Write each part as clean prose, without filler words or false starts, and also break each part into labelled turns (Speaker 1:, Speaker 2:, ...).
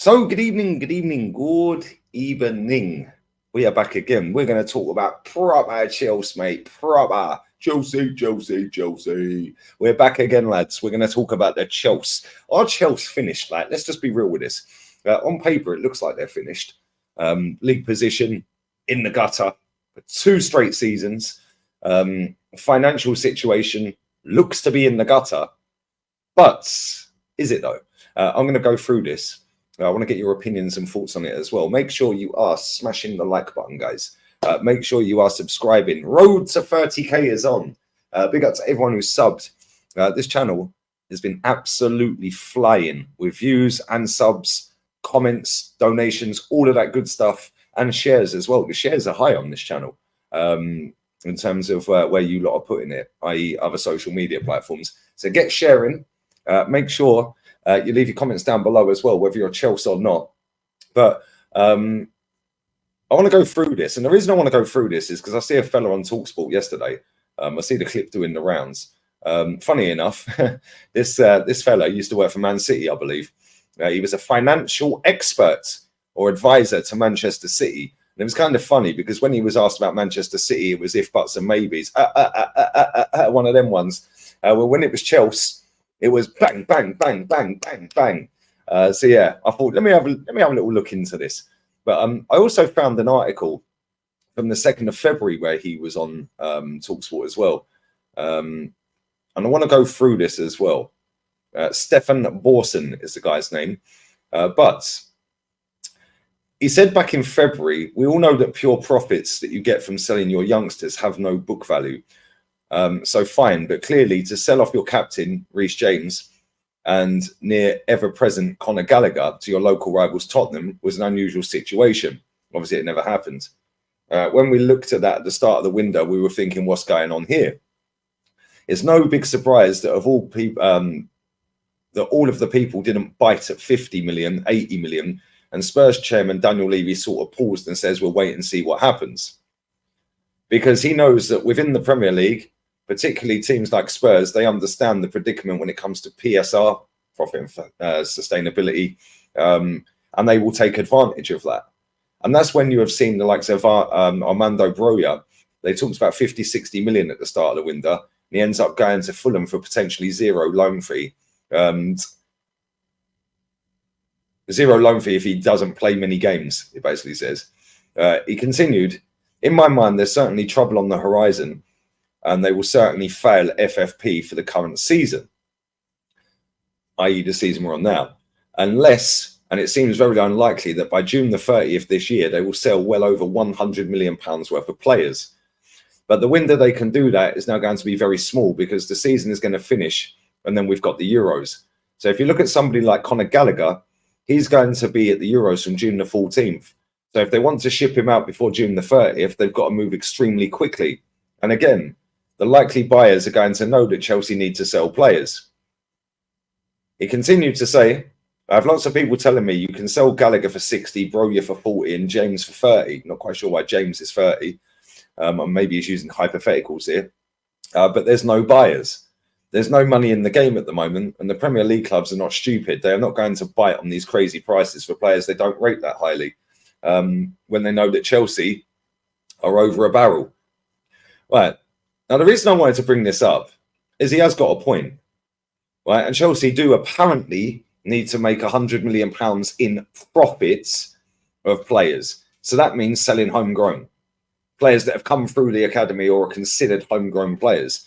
Speaker 1: So, good evening, good evening, good evening. We are back again. We're going to talk about proper Chelsea, mate. Proper Chelsea. We're back again, lads. We're going to talk about the Chelsea. Are Chelsea finished? Like, let's just be real with this. On paper, it looks like they're finished. League position in the gutter for 2 straight seasons. Financial situation looks to be in the gutter. But is it though? I'm going to go through this. I want to get your opinions and thoughts on it as well. Make sure you are smashing the like button, guys. Make sure you are subscribing. Road to 30k is on. Big up to everyone who's subbed. This channel has been absolutely flying with views and subs, comments, donations, all of that good stuff, and shares as well. The shares are high on this channel in terms of where you lot are putting it, i.e. other social media platforms. So get sharing. Make sure you leave your comments down below as well, whether you're Chelsea or not. But I want to go through this. And the reason I want to go through this is because I see a fella on TalkSport yesterday. I see the clip doing the rounds. Funny enough, this fella used to work for Man City, I believe. He was a financial expert or advisor to Manchester City. And it was kind of funny because when he was asked about Manchester City, it was if, buts and maybes. One of them ones. Well, when it was Chelsea, it was bang, bang, bang, bang, bang, bang. So yeah, I thought let me have a little look into this. But I also found an article from the 2nd of February where he was on TalkSport as well, and I want to go through this as well. Stefan Borson is the guy's name, but he said back in February, we all know that pure profits that you get from selling your youngsters have no book value. So fine, but clearly to sell off your captain, Reece James, and near ever-present Conor Gallagher to your local rivals Tottenham was an unusual situation. Obviously, it never happened. When we looked at that at the start of the window, we were thinking, what's going on here? It's no big surprise that of all people, that all of the people didn't bite at 50 million, 80 million, and Spurs chairman Daniel Levy sort of paused and says, we'll wait and see what happens. Because he knows that within the Premier League, particularly teams like Spurs, they understand the predicament when it comes to PSR, profit and sustainability, and they will take advantage of that. And that's when you have seen the likes of Armando Broja. They talked about 50, 60 million at the start of the window, and he ends up going to Fulham for potentially zero loan fee. Zero loan fee if he doesn't play many games, it basically says. He continued, in my mind, there's certainly trouble on the horizon, and they will certainly fail FFP for the current season, i.e. the season we're on now, unless, and it seems very unlikely that by June the 30th this year, they will sell well over £100 million worth of players. But the window they can do that is now going to be very small because the season is going to finish and then we've got the Euros. So if you look at somebody like Conor Gallagher, he's going to be at the Euros from June the 14th. So if they want to ship him out before June the 30th, they've got to move extremely quickly. And again, the likely buyers are going to know that Chelsea need to sell players. He continued to say, I have lots of people telling me you can sell Gallagher for 60, Broja for 40, and James for 30. Not quite sure why James is 30. Or maybe he's using hypotheticals here. But there's no buyers. There's no money in the game at the moment, and the Premier League clubs are not stupid. They are not going to bite on these crazy prices for players they don't rate that highly when they know that Chelsea are over a barrel. Right. Now, the reason I wanted to bring this up is he has got a point, right? And Chelsea do apparently need to make £100 million in profits of players. So that means selling homegrown players that have come through the academy or are considered homegrown players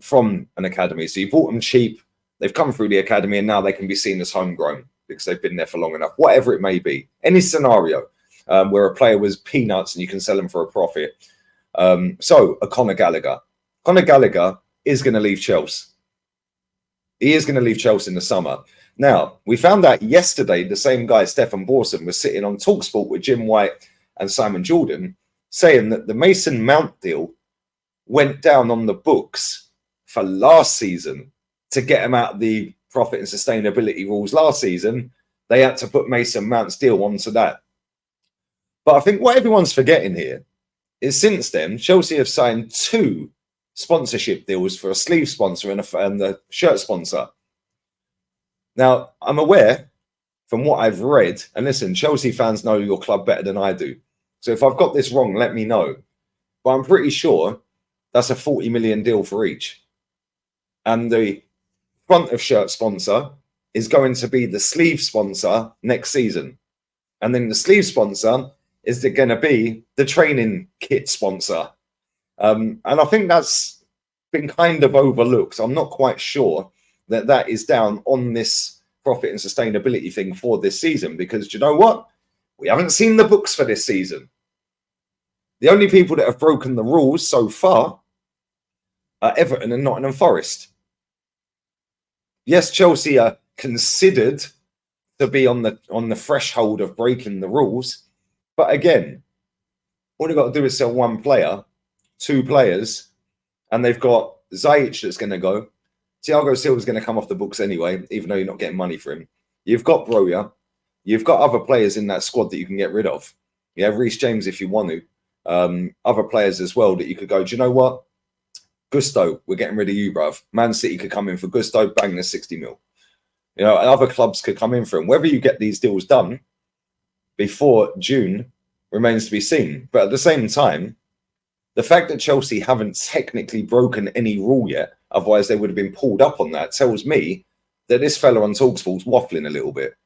Speaker 1: from an academy. So you bought them cheap, they've come through the academy, and now they can be seen as homegrown because they've been there for long enough. Whatever it may be, any scenario where a player was peanuts and you can sell them for a profit. So a Conor Gallagher is going to leave Chelsea. He is going to leave Chelsea in the summer. Now, we found out yesterday the same guy, Stefan Borson, was sitting on TalkSport with Jim White and Simon Jordan, saying that the Mason Mount deal went down on the books for last season to get him out of the profit and sustainability rules last season. They had to put Mason Mount's deal onto that. But I think what everyone's forgetting here is since then, Chelsea have signed 2 sponsorship deals for a sleeve sponsor and the shirt sponsor. Now, I'm aware from what I've read, and listen, Chelsea fans know your club better than I do. So if I've got this wrong, let me know. But I'm pretty sure that's a 40 million deal for each. And the front of shirt sponsor is going to be the sleeve sponsor next season. And then the sleeve sponsor is going to be the training kit sponsor. And I think that's been kind of overlooked. I'm not quite sure that that is down on this profit and sustainability thing for this season, because do you know what? We haven't seen the books for this season. The only people that have broken the rules so far are Everton and Nottingham Forest. Yes, Chelsea are considered to be on the threshold of breaking the rules, but again, all they've got to do is sell one player, two players, and they've got Ziyech that's going to go. Thiago Silva's going to come off the books anyway, even though you're not getting money for him. You've got Broja. You've got other players in that squad that you can get rid of. You have Reece James if you want to. Other players as well that you could go, do you know what? Gusto, we're getting rid of you, bruv. Man City could come in for Gusto, bang, there's 60 mil. You know, and other clubs could come in for him. Whether you get these deals done before June remains to be seen. But at the same time, the fact that Chelsea haven't technically broken any rule yet, otherwise they would have been pulled up on that, tells me that this fella on TalkSport's waffling a little bit,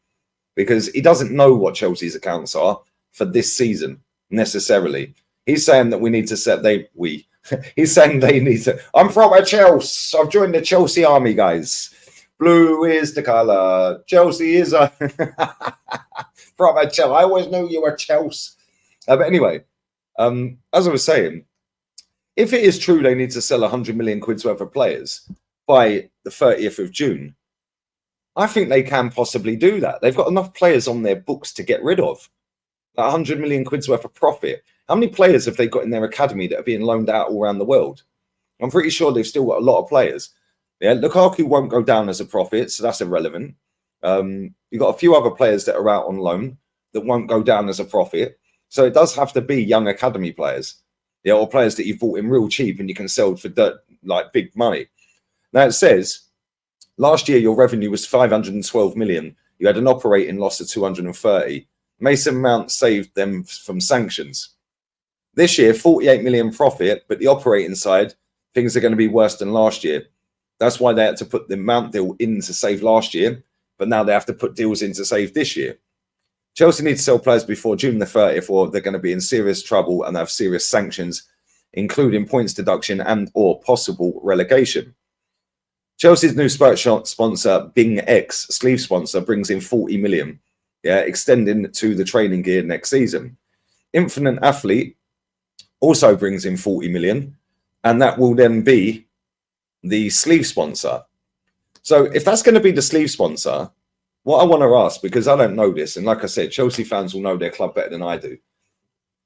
Speaker 1: because he doesn't know what Chelsea's accounts are for this season necessarily. He's saying that we need to set he's saying they need to. I'm from a Chelsea. I've joined the Chelsea army, guys. Blue is the colour. Chelsea is a from a Chelsea. I always knew you were Chelsea. But anyway, as I was saying, if it is true they need to sell 100 million quid's worth of players by the 30th of June, I think they can possibly do that. They've got enough players on their books to get rid of. 100 million quid's worth of profit. How many players have they got in their academy that are being loaned out all around the world? I'm pretty sure they've still got a lot of players. Yeah, Lukaku won't go down as a profit, so that's irrelevant. You've got a few other players that are out on loan that won't go down as a profit. So it does have to be young academy players, yeah, or players that you've bought in real cheap and you can sell for like big money. Now it says last year your revenue was 512 million. You had an operating loss of 230. Mason Mount saved them from sanctions. This year, 48 million profit, but the operating side, things are going to be worse than last year. That's why they had to put the Mount deal in to save last year, but now they have to put deals in to save this year. Chelsea need to sell players before June the 30th, or they're going to be in serious trouble and have serious sanctions, including points deduction and or possible relegation. Chelsea's new shirt sponsor, Bing X, sleeve sponsor, brings in 40 million, yeah, extending to the training gear next season. Infinite Athlete also brings in 40 million, and that will then be the sleeve sponsor. So if that's going to be the sleeve sponsor, what I want to ask, because I don't know this, and like I said, Chelsea fans will know their club better than I do.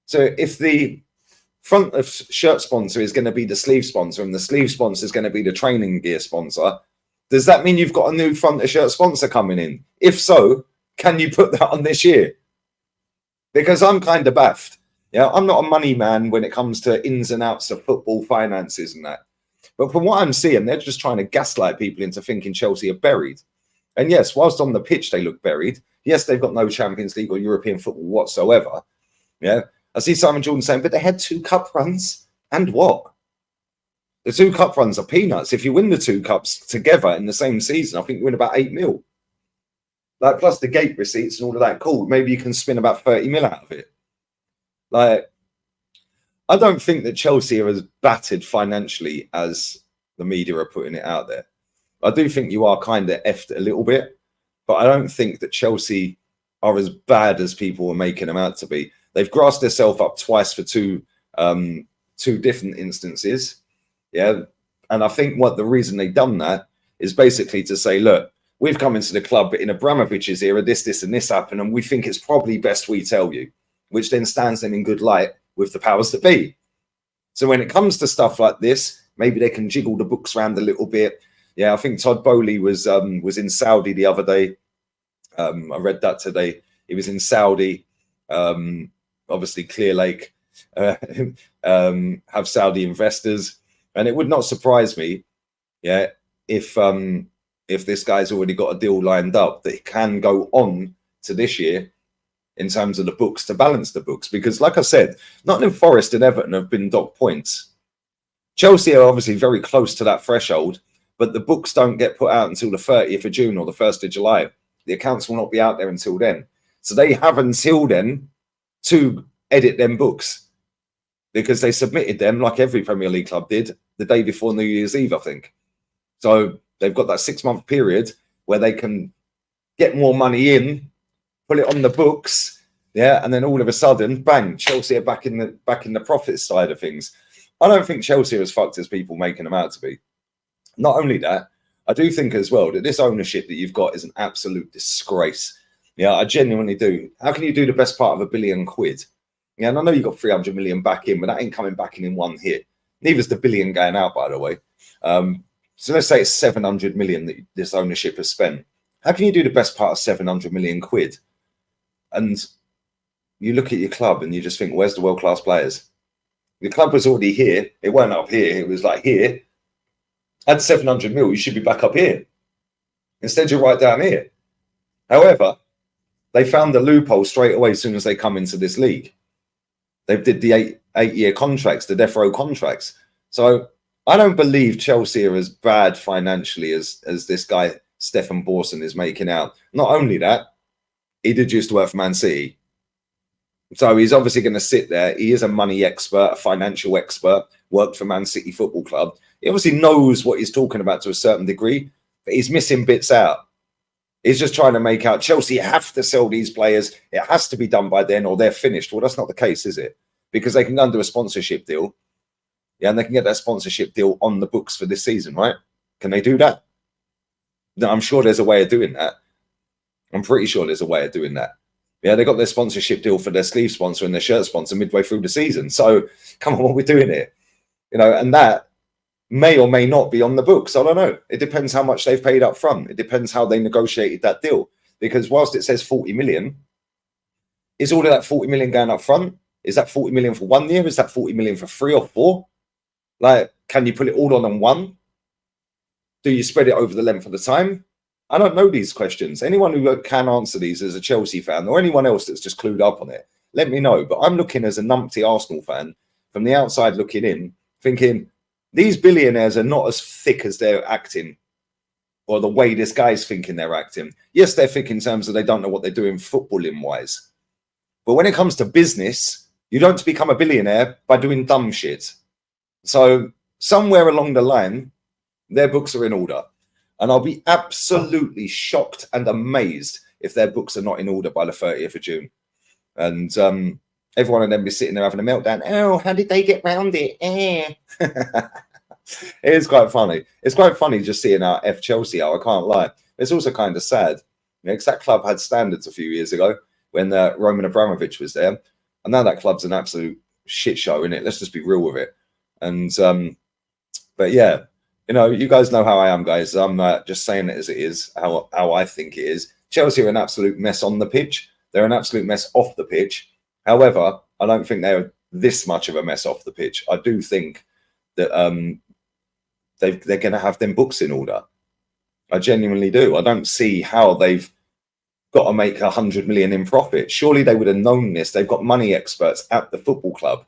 Speaker 1: So if the front of shirt sponsor is going to be the sleeve sponsor and the sleeve sponsor is going to be the training gear sponsor, does that mean you've got a new front of shirt sponsor coming in? If so, can you put that on this year? Because I'm kind of baffed. Yeah, I'm not a money man when it comes to ins and outs of football finances and that. But from what I'm seeing, they're just trying to gaslight people into thinking Chelsea are buried. And yes, whilst on the pitch they look buried, yes, they've got no Champions League or European football whatsoever. Yeah, I see Simon Jordan saying, but they had 2 cup runs. And what? The 2 cup runs are peanuts. If you win the 2 cups together in the same season, I think you win about 8 mil. Like, plus the gate receipts and all of that. Cool. Maybe you can spin about 30 mil out of it. Like, I don't think that Chelsea are as battered financially as the media are putting it out there. I do think you are kind of effed a little bit, but I don't think that Chelsea are as bad as people were making them out to be. They've grassed themselves up twice for two different instances. Yeah. And I think what the reason they've done that is basically to say, look, we've come into the club, but in Abramovich's era, this, and this happened, and we think it's probably best we tell you, which then stands them in good light with the powers that be. So when it comes to stuff like this, maybe they can jiggle the books around a little bit. Yeah, I think Todd Bowley was in Saudi the other day. I read that today. He was in Saudi. Obviously, Clear Lake have Saudi investors, and it would not surprise me, yeah, if this guy's already got a deal lined up that can go on to this year in terms of the books to balance the books. Because like I said, Nottingham Forest and Everton have been docked points. Chelsea are obviously very close to that threshold, but the books don't get put out until the 30th of June or the 1st of July. The accounts will not be out there until then. So they have until then to edit them books, because they submitted them, like every Premier League club did, the day before New Year's Eve, I think. So they've got that 6-month period where they can get more money in, put it on the books, yeah, and then all of a sudden, bang, Chelsea are back in the profit side of things. I don't think Chelsea are as fucked as people making them out to be. Not only that, I do think as well that this ownership that you've got is an absolute disgrace. Yeah, I genuinely do. How can you do the best part of £1 billion? Yeah, and I know you got 300 million back in, but that ain't coming back in one hit. Neither's the billion going out, by the way. So let's say it's 700 million that this ownership has spent. How can you do the best part of 700 million quid? And you look at your club and you just think, where's the world-class players? The club was already here. It weren't up here. It was like here. At 700 mil, you should be back up here. Instead, you're right down here. However, they found the loophole straight away as soon as they come into this league. They did the eight-year contracts, the death row contracts. So I don't believe Chelsea are as bad financially as this guy, Stefan Borson, is making out. Not only that, he did used to work for Man City. So he's obviously going to sit there. He is a money expert, a financial expert, worked for Man City Football Club. He obviously knows what he's talking about to a certain degree, but he's missing bits out. He's just trying to make out Chelsea have to sell these players. It has to be done by then or they're finished. Well, that's not the case, is it? Because they can go and do a sponsorship deal. Yeah, and they can get that sponsorship deal on the books for this season, right? Can they do that? No, I'm sure there's a way of doing that. I'm pretty sure there's a way of doing that. Yeah, they got their sponsorship deal for their sleeve sponsor and their shirt sponsor midway through the season. So, come on, what we're doing here? You know, and that may or may not be on the books. I don't know. It depends how much they've paid up front. It depends how they negotiated that deal. Because whilst it says 40 million, is all of that 40 million going up front? Is that 40 million for 1 year? Is that 40 million for 3 or 4? Like, can you put it all on one? Do you spread it over the length of the time? I don't know these questions. Anyone who can answer these as a Chelsea fan or anyone else that's just clued up on it, let me know. But I'm looking as a numpty Arsenal fan from the outside looking in, thinking these billionaires are not as thick as they're acting or the way this guy's thinking they're acting. Yes, they're thick in terms of they don't know what they're doing footballing-wise. But when it comes to business, you don't become a billionaire by doing dumb shit. So somewhere along the line, their books are in order. And I'll be absolutely shocked and amazed if their books are not in order by the 30th of June. And everyone of them be sitting there having a meltdown. Oh, how did they get round it? It is quite funny. It's quite funny just seeing our F Chelsea out, I can't lie. It's also kind of sad. You know, because that club had standards a few years ago when Roman Abramovich was there. And now that club's an absolute shit show, innit? Let's just be real with it. And, but yeah. You know, you guys know how I am, guys. I'm just saying it as it is, how I think it is. Chelsea are an absolute mess on the pitch. They're an absolute mess off the pitch. However, I don't think they're this much of a mess off the pitch. I do think that they're going to have them books in order. I genuinely do. I don't see how they've got to make 100 million in profit. Surely they would have known this. They've got money experts at the football club.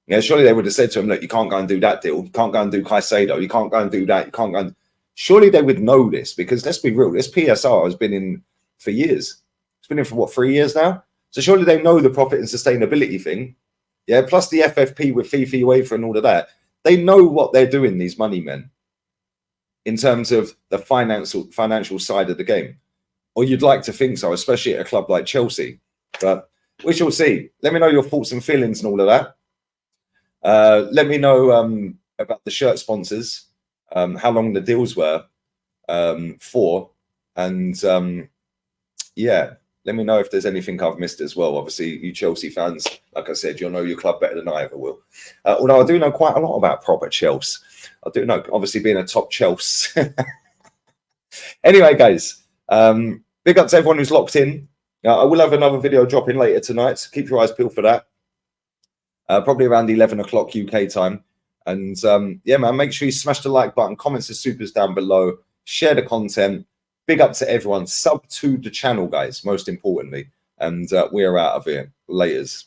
Speaker 1: Yeah, surely they would have said to him, look, you can't go and do that deal. You can't go and do Caicedo. You can't go and do that. You can't go and... Surely they would know this because let's be real. This PSR has been in for years. It's been in for, what, 3 years now? So surely they know the profit and sustainability thing. Yeah, plus the FFP with FIFA, UEFA and all of that. They know what they're doing, these money men, in terms of the financial side of the game. Or you'd like to think so, especially at a club like Chelsea. But we shall see. Let me know your thoughts and feelings and all of that. Let me know about the shirt sponsors, how long the deals were for, and yeah, let me know if there's anything I've missed as well. Obviously, you Chelsea fans, like I said, you'll know your club better than I ever will. Although I do know quite a lot about proper Chelsea. I do know, obviously, being a top Chelsea. Anyway, guys, big up to everyone who's locked in. I will have another video dropping later tonight, so keep your eyes peeled for that. Probably around 11 o'clock UK time. And yeah, man, make sure you smash the like button, comments the supers down below, share the content. big up to everyone. Sub to the channel, guys, most importantly. And we are out of here. Laters.